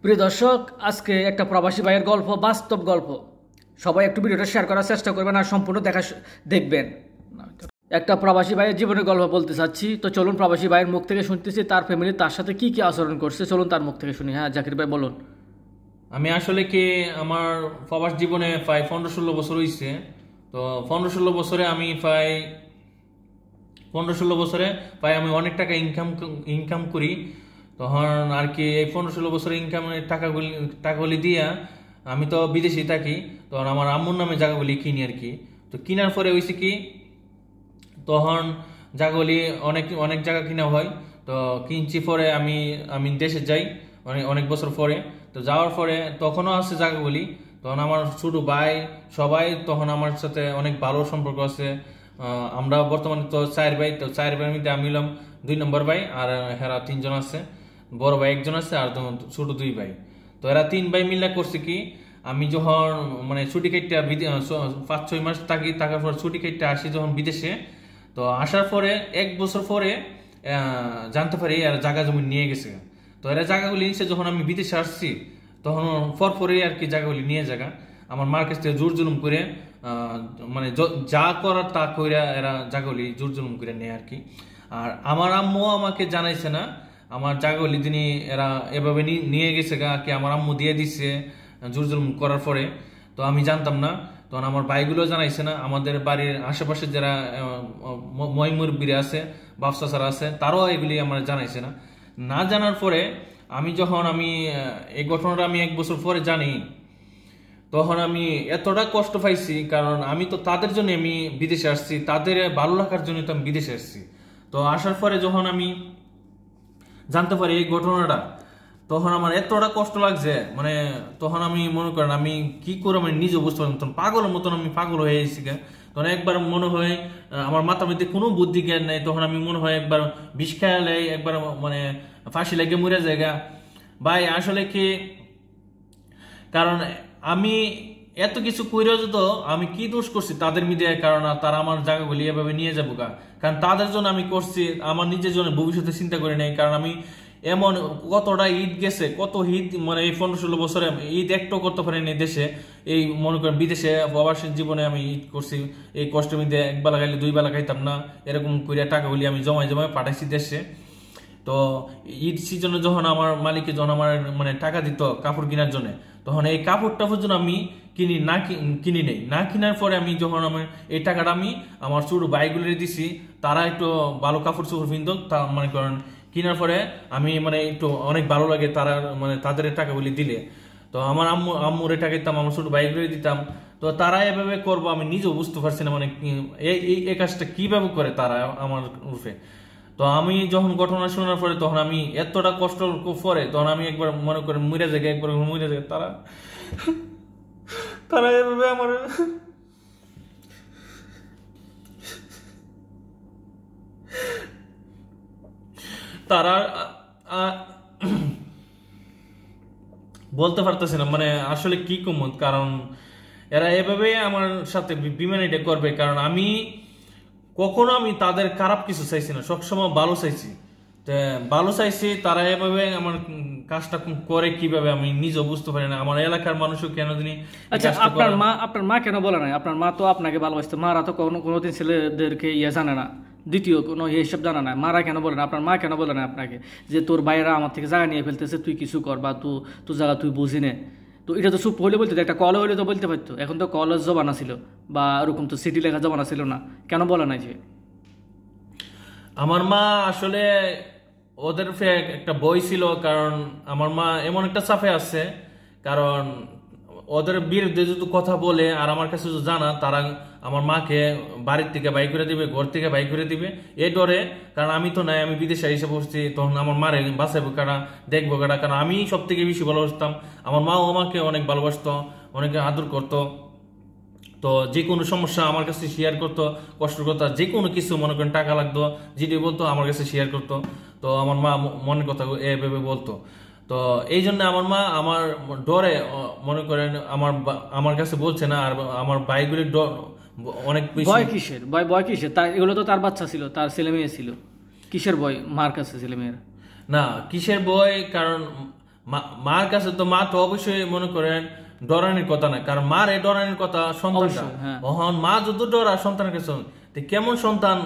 প্রিয় দর্শক, আজকে একটা প্রবাসী ভাইয়ের গল্প, বাস্তব গল্প। সবাই একটু ভিডিওটা শেয়ার করার চেষ্টা করবেন আর সম্পূর্ণ দেখবেন। একটা প্রবাসী ভাইয়ের জীবনের গল্প বলতে চাচ্ছি, তো চলুন প্রবাসী ভাইয়ের মুখ থেকে শুনতেছি তার ফ্যামিলি তার সাথে কি কি আচরণ করছে। চলুন তার মুখ থেকে শুনি। হ্যাঁ জাকির ভাই বলুন। আমি আসলে কি আমার প্রবাস জীবনে প্রায় 15-16 বছর হয়েছে। তো 15-16 বছরে আমি প্রায় 15-16 বছরে প্রায় আমি অনেক টাকা ইনকাম করি। তখন আর কি এই 15-16 বছরের ইনকামের টাকাগুলি দিয়া আমি তো বিদেশেই থাকি। তখন আমার আম্মুর নামে জায়গাগুলি কিনি আর কি। তো কেনার পরে হয়েছে কি, তখন জায়গাগুলি অনেক অনেক জায়গা কিনা হয়। তো কিনছি পরে আমি আমি দেশে যাই অনেক অনেক বছর পরে। তো যাওয়ার পরে তখনও আছে জায়গাগুলি। তখন আমার ছোট ভাই সবাই তখন আমার সাথে অনেক ভালো সম্পর্ক আছে। আমরা বর্তমানে তো 4 ভাই। তো 4 ভাইয়ের মধ্যে আমি হলাম 2 নম্বর ভাই, আর হেরা 3 জন আছে। বড় ভাই 1 জন আছে, আর ছোট 2 ভাই। তো এরা 3 ভাই মিলে করছে কি, আমি যখন মানে ছুটি কেটে 5-6 মাস থাকার পর ছুটি কেটে আসি যখন বিদেশে। তো আসার পরে 1 বছর পরে জানতে পারি এরা জায়গা জমি নিয়ে গেছে। তো এরা জায়গাগুলি নিচ্ছে যখন আমি বিদেশে আসছি, তখন পরে আর কি জায়গাগুলি নিয়ে জায়গা আমার মার কাছ থেকে জোর জুলুম করে মানে যা করার তা কইরা এরা জায়গাগুলি জোর জুলুম করে নেয় আর কি। আর আমার আম্মু আমাকে জানাইছে না আমার জায়গাগুলি তিনি এরা এভাবে নিয়ে গেছে গা কি, আমার আম্মু দিয়ে দিচ্ছে জোর জুলুম করার পরে। তো আমি জানতাম না। তখন আমার ভাইগুলো জানাইছে না, আমাদের বাড়ির আশেপাশে যারা ময়মুরবিরা আছে, বাপসাসারা আছে, তারাও এগুলি আমার জানাইছে না। না জানার পরে আমি যখন এই ঘটনাটা আমি 1 বছর পরে জানি, তখন আমি এতটা কষ্ট পাইছি। কারণ আমি তো তাদের জন্য আমি বিদেশে আসছি, তাদের ভালো লাগার জন্য তো আমি বিদেশে আসছি। তো আসার পরে যখন আমি জানতে পারি এই ঘটনাটা, তখন আমার এতটা কষ্ট লাগছে। মানে তখন আমি মনে করেন আমি কি করে আমি নিজে বুঝতে পারলাম, তখন পাগলের মতন আমি পাগল হয়ে গেছি। তখন একবার মনে হয় আমার মাথার মধ্যে কোনো বুদ্ধি জ্ঞান নেই। তখন আমি মনে হয় একবার বিষ খেয়ালে একবার মানে ফাঁসি লেগে মরে জায়গা ভাই। আসলে কি, কারণ আমি এত কিছু কইরেও যত আমি কি দোষ করছি তাদের মিডিয়ার কারণ তারা আমার জায়গাগুলি এভাবে নিয়ে যাবো কারণ তাদের জন্য আমি করছি, আমার নিজের জন্য ভবিষ্যতে চিন্তা করি নাই। কারণ আমি এমন কতটা ঈদ গেছে, কত ঈদ মানে এই 15-16 বছরে ঈদ একটাও করতে পারিনি দেশে। এই মনে করেন বিদেশে প্রবাসী জীবনে আমি ঈদ করছি, এই কষ্টের মধ্যে 1 বেলা খাইলে 2 বেলা খাইতাম না, এরকম করিয়া টাকাগুলি আমি জমায় পাঠাইছি দেশে। তো ঈদ সিজনে যখন আমার মালিকে যখন আমার মানে টাকা দিত কাপড় কেনার জন্য, তখন এই কাপড়টা পর্যন্ত আমি কিনি নেই। না কেনার পরে আমি যখন আমার এই টাকাটা আমি আমার ছোট ভাইগুলোরে দিছি, তারা একটু ভালো কাপড় চোপড় কিনতো। তা মনে করেন কেনার পরে আমি মানে একটু অনেক ভালো লাগে তারা মানে তাদের টাকাগুলি দিলে। তো আমার আম্মুরে টাকা দিতাম, আমার ছোট ভাইগুলোরে দিতাম। তো তারা এভাবে করবো আমি নিজেও বুঝতে পারছি না, মানে এই কাজটা কিভাবে করে তারা আমার রূপে। তো আমি যখন ঘটনা শোনার পরে তখন আমি এতটা কষ্ট পরে তখন আমি একবার মনে করেন মরে যাই, একবার মরে যাই। তারা তারা এভাবে আমার তারা বলতে পারতেছে না মানে আসলে কি কমত। কারণ এরা এভাবে আমার সাথে বিমান এটা করবে, কারণ আমি কখনো আমি তাদের খারাপ কিছু চাইছি না, সবসময় ভালো চাইছি। ভালো চাইছি, তারা এভাবে আমার কাজটা করে কিভাবে আমি নিজেও বুঝতে পারি না। আমার এলাকার মানুষও কেন জানি। আচ্ছা, আপনার মা কেন বলে নাই? আপনার মা তো আপনাকে ভালোবাসতো, মারা তো কোনোদিন ছেলেদেরকে জানে না, দ্বিতীয় কোনো হিসাব জানা না। মারা কেন বলে না? আপনার মা কেন বলে না আপনাকে যে তোর ভাইয়েরা আমার থেকে জায়গা নিয়ে ফেলতেছে, তুই কিছু কর, বা তোর জায়গা তুই বুঝি নে? তো এটা তো চুপ হলে বলতে, একটা কল হলে তো বলতে পারতো। এখন তো কলের জমানা ছিল, বা ওরকম তো সিটি লেখা জমানা ছিল না, কেন বলে নাই যে? আমার মা আসলে ওদের একটা বই ছিল, কারণ আমার মা এমন একটা চাপে আছে। কারণ ওদের বিরুদ্ধে যদি কথা বলে আর আমার কাছে যদি জানা, তারা আমার মাকে বাড়ির থেকে বাই করে দিবে, ঘর থেকে বাই করে দিবে এই ডরে। কারণ আমি তো নাই, আমি বিদেশে এসে বসছি, তখন আমার মারে বাঁচাবো কারা, দেখবো কারা। কারণ আমি সব থেকে বেশি ভালোবাসতাম, আমার মাও আমাকে অনেক ভালোবাসতো, অনেকে আদর করতো। তো যে কোনো সমস্যা আমার কাছে শেয়ার করতো, কষ্ট করতো, যে কোনো কিছু মনে করেন টাকা লাগতো যেটি বলতো আমার কাছে শেয়ার করতো। তো আমার মা মনের কথা এভাবে বলতো। তো এই জন্য আমার মা আমার ডরে মনে করেন আমার কাছে বলছে না। আর আমার ভাইগুলির অনেক ভয় কিসের? ভয় কিসের? তার এগুলো তো তার বাচ্চা ছিল, তার ছেলে মেয়ে ছিল, কিসের ভয় মার কাছে ছেলে মেয়ের? না কিসের ভয়, কারণ মার কাছে তো মা তো অবশ্যই মনে করেন ডরানির কথা না, কারণ মার এই ডরানির কথা সন্তানটা, তখন মা যদি ডরা সন্তানের কাছে, কেমন সন্তান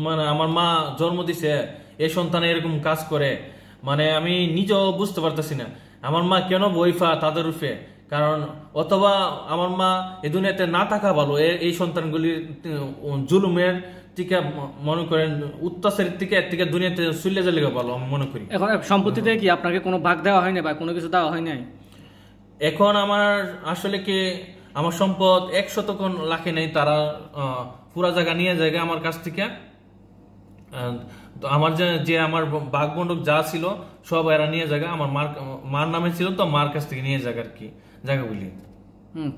মানে আমার মা জন্ম দিছে এই সন্তান এরকম কাজ করে, মানে আমি নিজেও বুঝতে পারতেছি না আমার মা কেন বইফা তাদের রূপে। কারণ অথবা আমার মা এই দুনিয়াতে না থাকা ভালো, এই সন্তানগুলির জুলুমের থেকে মনে করেন অত্যাচারের থেকে এর থেকে দুনিয়াতে চলে যালে ভালো আমি মনে করি। এখন সম্পত্তিতে কি আপনাকে কোনো ভাগ দেওয়া হয়নি বা কোনো কিছু দেওয়া হয় নাই? এখন আমার আসলে কি আমার সম্পদ 100 লাখে নেই, তারা পুরা জায়গা নিয়ে জায়গা আমার কাছ থেকে। তো আমার যে আমার বাঘ বন্ধক যা ছিল সব এরা নিয়ে জায়গা আমার মার নামে ছিল, তো মার কাছ থেকে নিয়ে জায়গা আর কি জায়গাগুলি।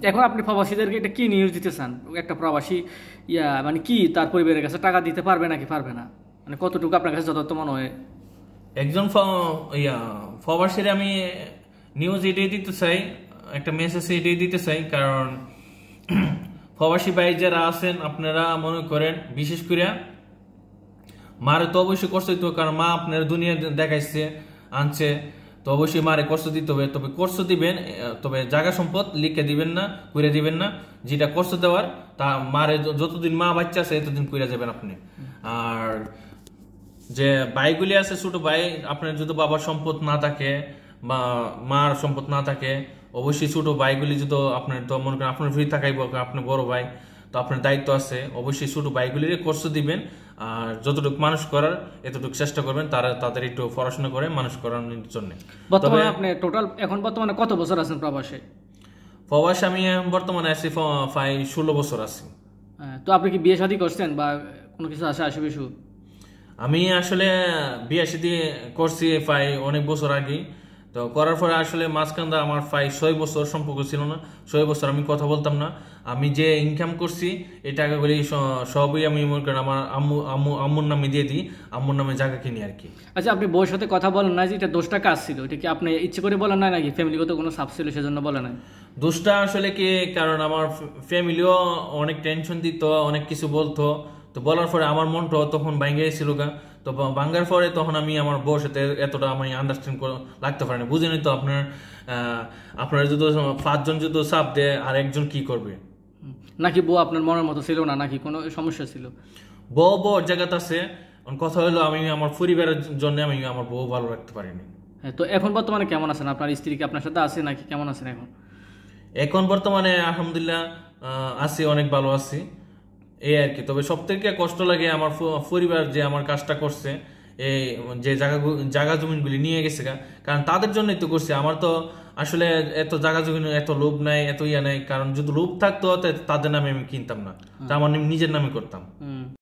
এখন আপনি প্রবাসীদেরকে এটা কি নিউজ দিতে চান? একটা প্রবাসী মানে কি তার পরিবারের কাছে টাকা দিতে পারবে নাকি পারবে না, মানে কতটুকু আপনার কাছে যথার্থ মনে হয়? একজন প্রবাসীর আমি নিউজ এটাই দিতে চাই, একটা মেসেজ এটাই দিতে চাই, কারণ প্রবাসী ভাই যারা আছেন আপনারা মনে করেন বিশেষ করে মারে তো অবশ্যই কষ্ট দিতে হবে, কারণ মা আপনার দুনিয়া দেখাইছে আনছে, তো অবশ্যই মারে কষ্ট দিতে হবে। তবে কষ্ট দিবেন, তবে জায়গা সম্পদ লিখে দিবেন না, করে দিবেন না, যেটা কষ্ট দেওয়ার তা মারে যতদিন মা বাচ্চা আছে এতদিন করে যাবেন আপনি। আর যে ভাইগুলি আছে ছোট ভাই, আপনার যদি বাবার সম্পদ না থাকে বা মার সম্পদ না থাকে, অবশ্যই ছোট ভাইগুলি যদি আপনার তো মনে করেন আপনার ফ্রি থাকাই আপনার বড় ভাই, তো আপনার দায়িত্ব আছে অবশ্যই ছোট ভাইগুলির কষ্ট দিবেন। আর যতটুকু মানুষ করার এতটুকু চেষ্টা করবেন, তারা তাদের একটু পড়াশোনা করে মানুষ করানোর জন্য। বর্তমানে আপনি টোটাল এখন বর্তমানে কত বছর আছেন প্রবাসে? প্রবাসে আমি বর্তমানে আছি প্রায় 16 বছর আছি। তো আপনি কি বিয়ে শাদী করছেন বা কোনো কিছু আছে আশু বিশু? আমি আসলে বিয়ে শাদী করছি প্রায় অনেক বছর আগে, তো করার পরে আসলে মাঝখানটা আমার প্রায় 6 বছর সম্পর্ক ছিল না, 6 বছর আমি কথা বলতাম না। আমি যে ইনকাম করছি এই টাকাগুলি সবই আমি মনে করেন আমার আম্মুর নামে দিয়ে দিই, আম্মুর নামে জায়গা কিনি আর কি। আচ্ছা, আপনি বউর সাথে কথা বলেন না যে এটা দোষটা কাজ ছিল, এটা কি আপনি ইচ্ছে করে বলেন না নাকি ফ্যামিলিগত কোনো চাপ ছিল সেজন্য বলেন না? দোষটা আসলে কি, কারণ আমার ফ্যামিলিও অনেক টেনশন দিত, অনেক কিছু বলতো, তো বলার পরে আমার মনটা তখন ভাঙ্গে গেছিল গা। তো ভাঙ্গার পরে তখন আমি আমার বউর সাথে এতটা আমি আন্ডারস্ট্যান্ড লাগতে পারিনি। বুঝেনি তো আপনার যদি 5 জন যদি চাপ দেয় আর একজন কি করবে? নাকি বউ আপনার মনের মতো ছিল না, নাকি কোনো সমস্যা ছিল? বউ জায়গাতে আছে, কথা হলো আমি আমার পরিবারের জন্য আমি আমার বউ ভালো রাখতে পারিনি। হ্যাঁ, তো এখন বর্তমানে কেমন আছেন? আপনার স্ত্রী কি আপনার সাথে আছে নাকি কেমন আছেন এখন? এখন বর্তমানে আলহামদুলিল্লাহ আছি, অনেক ভালো আছি এই আর কি। তবে সব থেকে কষ্ট লাগে আমার পরিবার যে আমার কাজটা করছে, এই যে জায়গা জমিনগুলি নিয়ে গেছে, কারণ তাদের জন্যই তো করছে। আমার তো আসলে এত জায়গা জমিন এত লোভ নাই, এত ইয়া নাই, কারণ যদি লোভ থাকতো তাদের নামে আমি কিনতাম না, তা আমার নিজের নামে করতাম।